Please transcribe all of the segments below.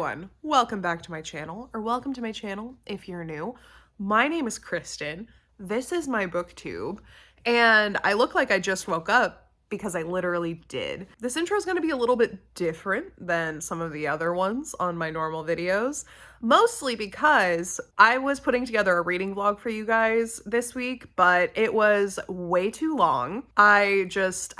everyone, welcome back to my channel, or welcome to my channel if you're new. My name is Kristen, this is my booktube, and I look like I just woke up because I literally did. This intro is going to be a little bit different than some of the other ones on my normal videos, mostly because I was putting together a reading vlog for you guys this week, but it was way too long. I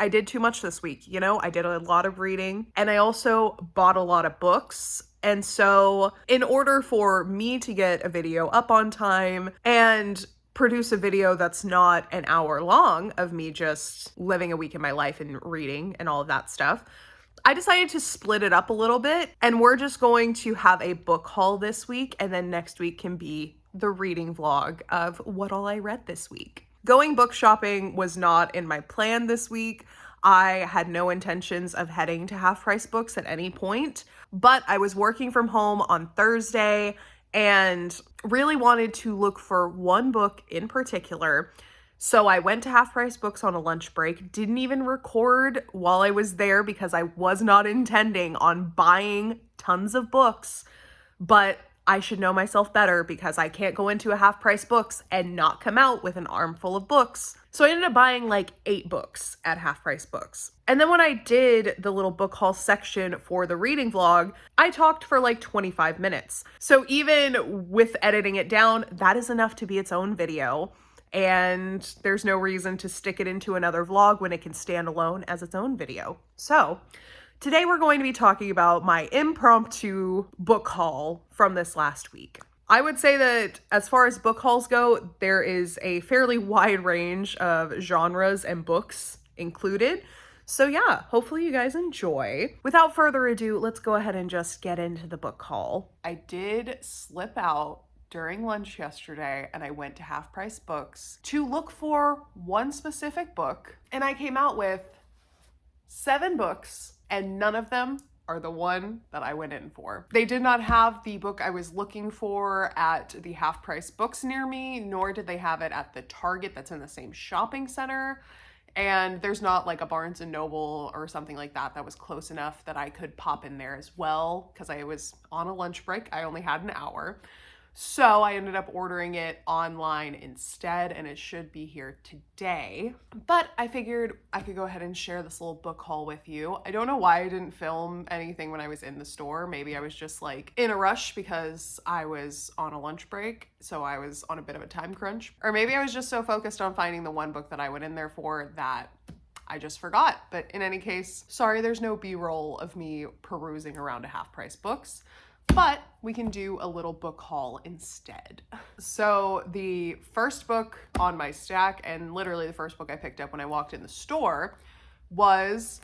did too much this week, you know? I did a lot of reading, and I also bought a lot of books. And so in order for me to get a video up on time and produce a video that's not an hour long of me just living a week in my life and reading and all of that stuff, I decided to split it up a little bit, and we're just going to have a book haul this week, and then next week can be the reading vlog of what all I read this week. Going book shopping was not in my plan this week. I had no intentions of heading to Half Price Books at any point, but I was working from home on Thursday and really wanted to look for one book in particular. So I went to Half Price Books on a lunch break, didn't even record while I was there because I was not intending on buying tons of books, but I should know myself better because I can't go into a Half Price Books and not come out with an armful of books. So I ended up buying like 8 books at Half Price Books. And then when I did the little book haul section for the reading vlog, I talked for like 25 minutes. So even with editing it down, that is enough to be its own video. And there's no reason to stick it into another vlog when it can stand alone as its own video. So today we're going to be talking about my impromptu book haul from this last week. I would say that as far as book hauls go, there is a fairly wide range of genres and books included. So yeah, hopefully you guys enjoy. Without further ado, let's go ahead and just get into the book haul. I did slip out during lunch yesterday and I went to Half Price Books to look for one specific book, and I came out with 7 books, and none of them are the one that I went in for. They did not have the book I was looking for at the Half Price Books near me, nor did they have it at the Target that's in the same shopping center. And there's not like a Barnes & Noble or something like that that was close enough that I could pop in there as well, because I was on a lunch break. I only had an hour. So I ended up ordering it online instead, and it should be here today. But I figured I could go ahead and share this little book haul with you. I don't know why I didn't film anything when I was in the store. Maybe I was just like in a rush because I was on a lunch break, so I was on a bit of a time crunch. Or maybe I was just so focused on finding the one book that I went in there for that I just forgot. But in any case, sorry there's no B-roll of me perusing around a Half Price Books. But we can do a little book haul instead. So the first book on my stack, and literally the first book I picked up when I walked in the store, was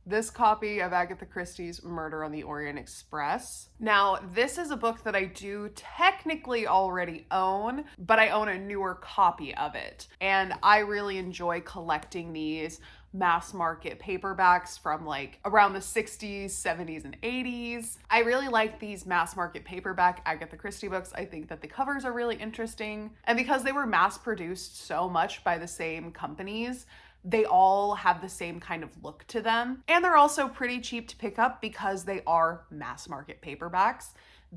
this copy of Agatha Christie's Murder on the Orient Express. Now, this is a book that I do technically already own, but I own a newer copy of it. And I really enjoy collecting these mass market paperbacks from like around the 60s, 70s, and 80s. I really like these mass market paperback Agatha Christie books. I think that the covers are really interesting. And because they were mass produced so much by the same companies, they all have the same kind of look to them. And they're also pretty cheap to pick up because they are mass market paperbacks.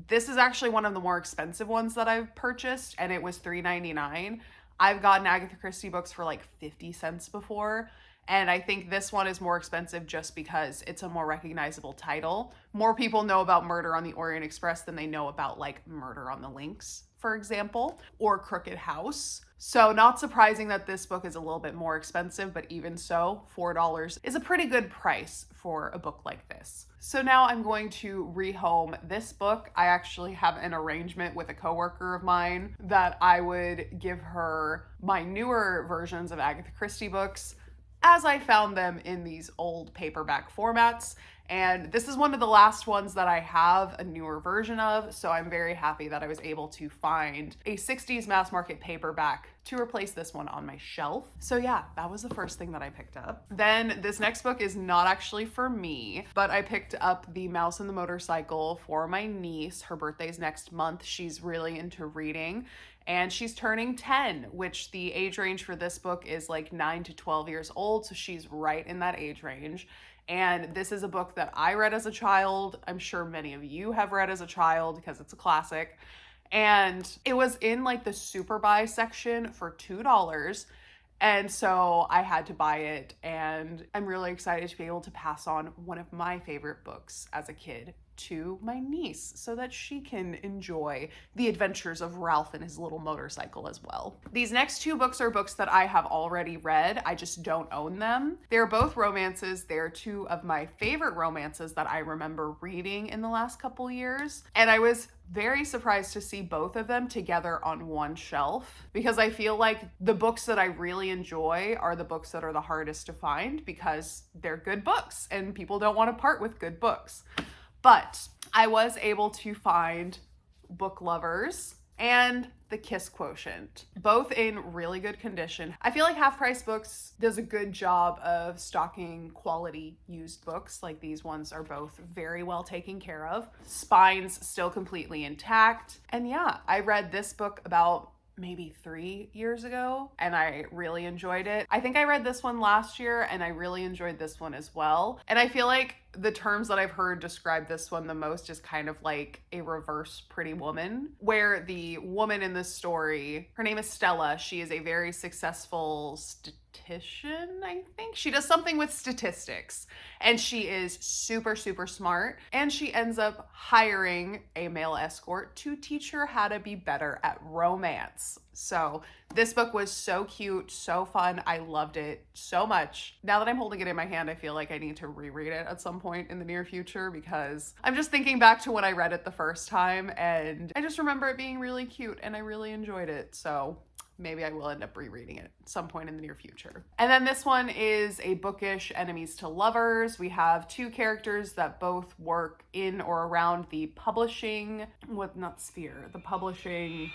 This is actually one of the more expensive ones that I've purchased, and it was $3.99. I've gotten Agatha Christie books for like 50 cents before. And I think this one is more expensive just because it's a more recognizable title. More people know about Murder on the Orient Express than they know about like Murder on the Links, for example, or Crooked House. So not surprising that this book is a little bit more expensive, but even so, $4 is a pretty good price for a book like this. So now I'm going to rehome this book. I actually have an arrangement with a coworker of mine that I would give her my newer versions of Agatha Christie books as I found them in these old paperback formats. And this is one of the last ones that I have a newer version of, so I'm very happy that I was able to find a 60s mass market paperback to replace this one on my shelf. So yeah, that was the first thing that I picked up. Then this next book is not actually for me, but I picked up The Mouse and the Motorcycle for my niece. Her birthday's next month. She's really into reading, and she's turning 10, which the age range for this book is like 9 to 12 years old, so she's right in that age range. And this is a book that I read as a child. I'm sure many of you have read as a child because it's a classic. And it was in like the super buy section for $2. And so I had to buy it, and I'm really excited to be able to pass on one of my favorite books as a kid to my niece so that she can enjoy the adventures of Ralph and his little motorcycle as well. These next two books are books that I have already read. I just don't own them. They're both romances. They're two of my favorite romances that I remember reading in the last couple years. And I was very surprised to see both of them together on one shelf because I feel like the books that I really enjoy are the books that are the hardest to find because they're good books and people don't want to part with good books. But I was able to find Book Lovers and The Kiss Quotient, both in really good condition. I feel like Half Price Books does a good job of stocking quality used books. Like these ones are both very well taken care of. Spines still completely intact. And yeah, I read this book about maybe 3 years ago and I really enjoyed it. I think I read this one last year and I really enjoyed this one as well. And I feel like the terms that I've heard describe this one the most is kind of like a reverse Pretty Woman, where the woman in this story, her name is Stella. She is a very successful statistician, I think. She does something with statistics and she is super, super smart. And she ends up hiring a male escort to teach her how to be better at romance. So this book was so cute, so fun. I loved it so much. Now that I'm holding it in my hand, I feel like I need to reread it at some point in the near future because I'm just thinking back to when I read it the first time and I just remember it being really cute and I really enjoyed it. So maybe I will end up rereading it at some point in the near future. And then this one is a bookish enemies to lovers. We have two characters that both work in or around the publishing, the publishing...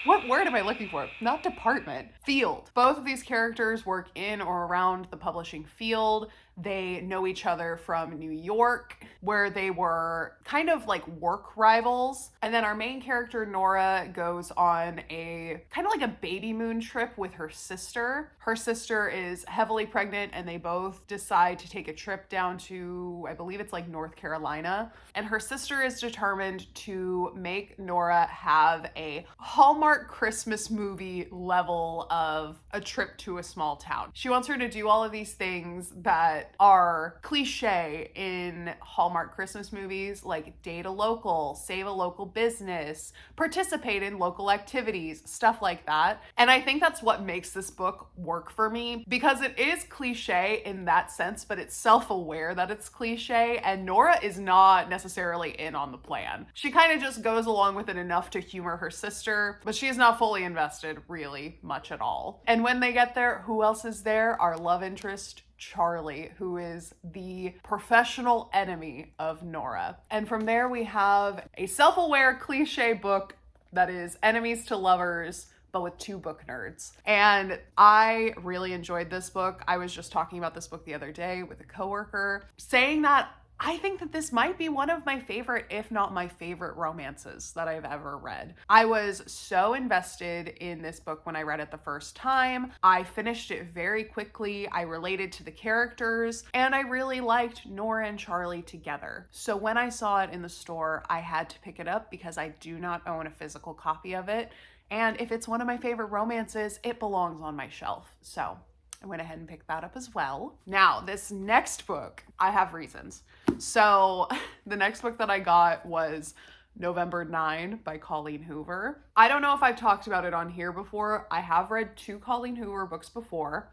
What word am I looking for? Not department. Field. Both of these characters work in or around the publishing field. They know each other from New York, where they were kind of like work rivals. And then our main character, Nora, goes on a kind of like a baby moon trip with her sister. Her sister is heavily pregnant and they both decide to take a trip down to, I believe it's like North Carolina. And her sister is determined to make Nora have a Hallmark Christmas movie level of a trip to a small town. She wants her to do all of these things that are cliche in Hallmark Christmas movies, like date a local, save a local business, participate in local activities, stuff like that. And I think that's what makes this book work for me because it is cliche in that sense, but it's self-aware that it's cliche, and Nora is not necessarily in on the plan. She kind of just goes along with it enough to humor her sister, but she is not fully invested really much at all. And when they get there, who else is there? Our love interest, Charlie, who is the professional enemy of Nora. And from there we have a self-aware cliche book that is enemies to lovers, but with two book nerds. And I really enjoyed this book. I was just talking about this book the other day with a coworker, saying that I think that this might be one of my favorite, if not my favorite, romances that I've ever read. I was so invested in this book when I read it the first time. I finished it very quickly. I related to the characters, and I really liked Nora and Charlie together. So when I saw it in the store, I had to pick it up because I do not own a physical copy of it. And if it's one of my favorite romances, it belongs on my shelf. So I went ahead and picked that up as well. Now, this next book, I have reasons. So the next book that I got was November 9 by Colleen Hoover. I don't know if I've talked about it on here before. I have read 2 Colleen Hoover books before.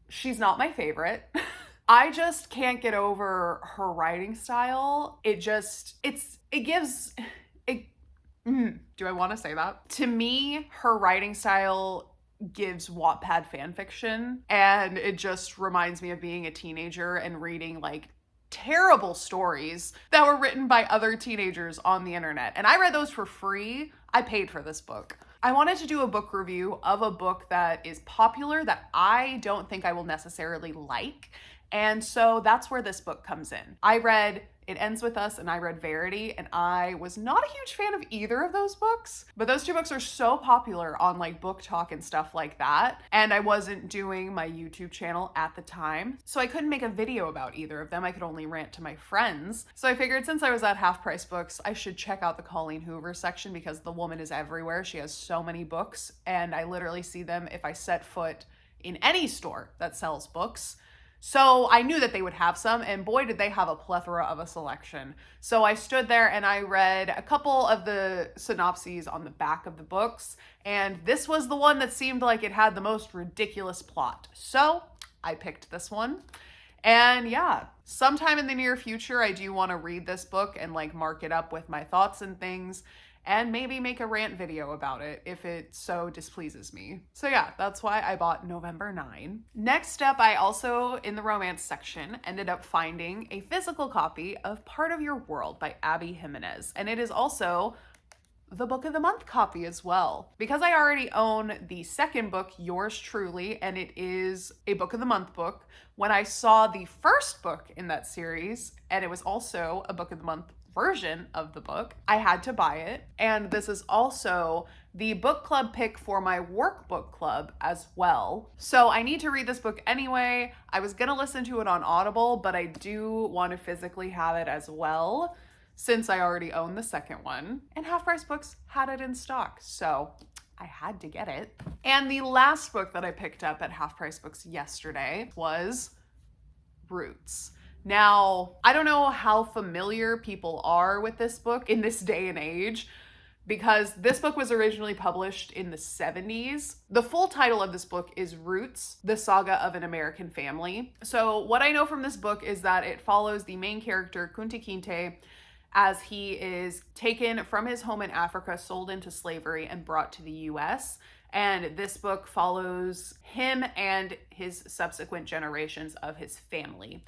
She's not my favorite. I just can't get over her writing style. Do I want to say that? To me, her writing style gives Wattpad fan fiction, and it just reminds me of being a teenager and reading like terrible stories that were written by other teenagers on the internet. And I read those for free. I paid for this book. I wanted to do a book review of a book that is popular that I don't think I will necessarily like. And so that's where this book comes in. I read It Ends With Us, and I read Verity, and I was not a huge fan of either of those books, but those two books are so popular on like Book Talk and stuff like that, and I wasn't doing my YouTube channel at the time, so I couldn't make a video about either of them. I could only rant to my friends. So I figured since I was at Half Price Books, I should check out the Colleen Hoover section because the woman is everywhere. She has so many books, and I literally see them if I set foot in any store that sells books. So I knew that they would have some, and boy, did they have a plethora of a selection. So I stood there and I read a couple of the synopses on the back of the books, and this was the one that seemed like it had the most ridiculous plot. So I picked this one. And yeah, sometime in the near future, I do want to read this book and like mark it up with my thoughts and things, and maybe make a rant video about it if it so displeases me. So yeah, that's why I bought November 9. Next up, I also, in the romance section, ended up finding a physical copy of Part of Your World by Abby Jimenez. And it is also the Book of the Month copy as well. Because I already own the second book, Yours Truly, and it is a Book of the Month book, when I saw the first book in that series, and it was also a Book of the Month version of the book, I had to buy it. And this is also the book club pick for my workbook club as well. So I need to read this book anyway. I was gonna listen to it on Audible, but I do want to physically have it as well, since I already own the second one. And Half Price Books had it in stock, so I had to get it. And the last book that I picked up at Half Price Books yesterday was Roots. Now, I don't know how familiar people are with this book in this day and age, because this book was originally published in the 70s. The full title of this book is Roots, The Saga of an American Family. So what I know from this book is that it follows the main character, Kunta Kinte, as he is taken from his home in Africa, sold into slavery, and brought to the US. And this book follows him and his subsequent generations of his family.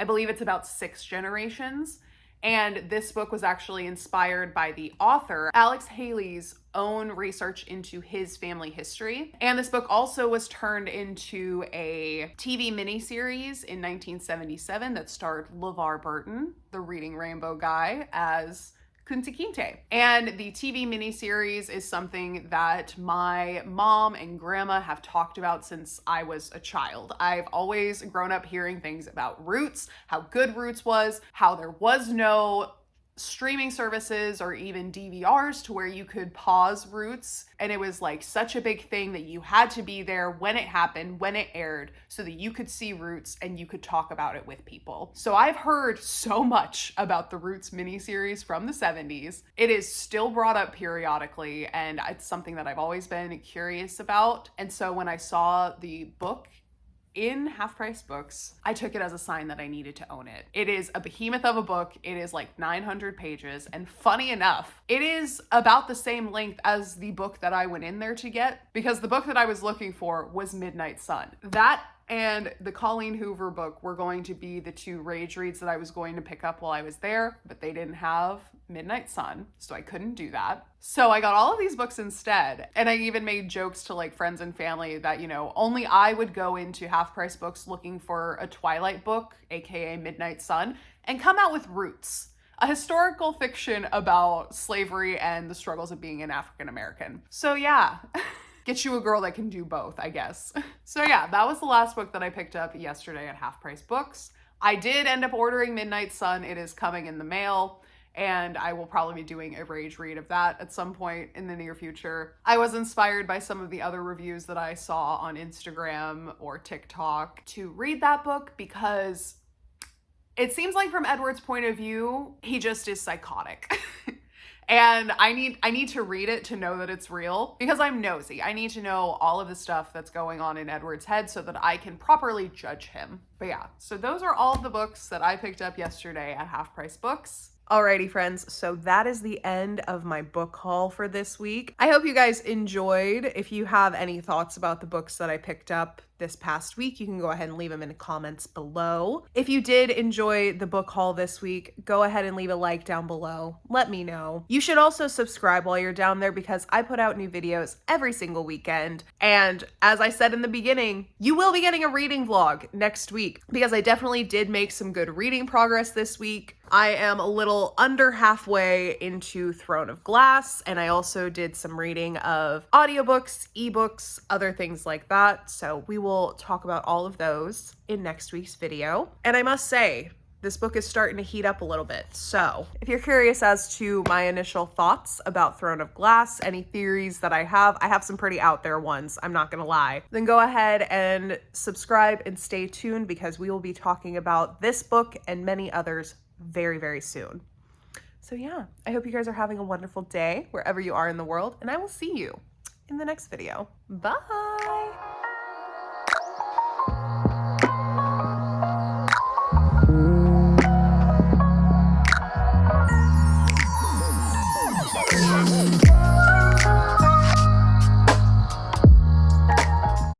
I believe it's about 6 generations. And this book was actually inspired by the author, Alex Haley's own research into his family history. And this book also was turned into a TV miniseries in 1977 that starred LeVar Burton, the Reading Rainbow guy, as Kunta Kinte. And the TV miniseries is something that my mom and grandma have talked about since I was a child. I've always grown up hearing things about Roots, how good Roots was, how there was no streaming services or even DVRs to where you could pause Roots, and it was like such a big thing that you had to be there when it happened, when it aired, so that you could see Roots and you could talk about it with people. So I've heard so much about the Roots miniseries from the 70s. It is still brought up periodically, and it's something that I've always been curious about. And so when I saw the book in Half Price Books, I took it as a sign that I needed to own it. It is a behemoth of a book. It is like 900 pages, and funny enough, it is about the same length as the book that I went in there to get, because the book that I was looking for was Midnight Sun. That and the Colleen Hoover book were going to be the 2 rage reads that I was going to pick up while I was there, but they didn't have Midnight Sun, so I couldn't do that. So I got all of these books instead, and I even made jokes to like friends and family that, you know, only I would go into Half Price Books looking for a Twilight book, aka Midnight Sun, and come out with Roots, a historical fiction about slavery and the struggles of being an African American. So yeah. Get you a girl that can do both, I guess. So yeah, that was the last book that I picked up yesterday at Half Price Books. I did end up ordering Midnight Sun. It is coming in the mail, and I will probably be doing a rage read of that at some point in the near future. I was inspired by some of the other reviews that I saw on Instagram or TikTok to read that book, because it seems like from Edward's point of view, he just is psychotic. And I need to read it to know that it's real, because I'm nosy. I need to know all of the stuff that's going on in Edward's head so that I can properly judge him. But yeah, so those are all of the books that I picked up yesterday at Half Price Books. Alrighty, friends, so that is the end of my book haul for this week. I hope you guys enjoyed. If you have any thoughts about the books that I picked up, this past week, you can go ahead and leave them in the comments below. If you did enjoy the book haul this week, go ahead and leave a like down below. Let me know. You should also subscribe while you're down there because I put out new videos every single weekend. And as I said in the beginning, you will be getting a reading vlog next week because I definitely did make some good reading progress this week. I am a little under halfway into Throne of Glass, and I also did some reading of audiobooks, ebooks, other things like that. So we will talk about all of those in next week's video. And I must say, this book is starting to heat up a little bit. So if you're curious as to my initial thoughts about Throne of Glass, any theories that I have some pretty out there ones, I'm not gonna lie, then go ahead and subscribe and stay tuned because we will be talking about this book and many others very, very soon. So yeah, I hope you guys are having a wonderful day wherever you are in the world, and I will see you in the next video. Bye!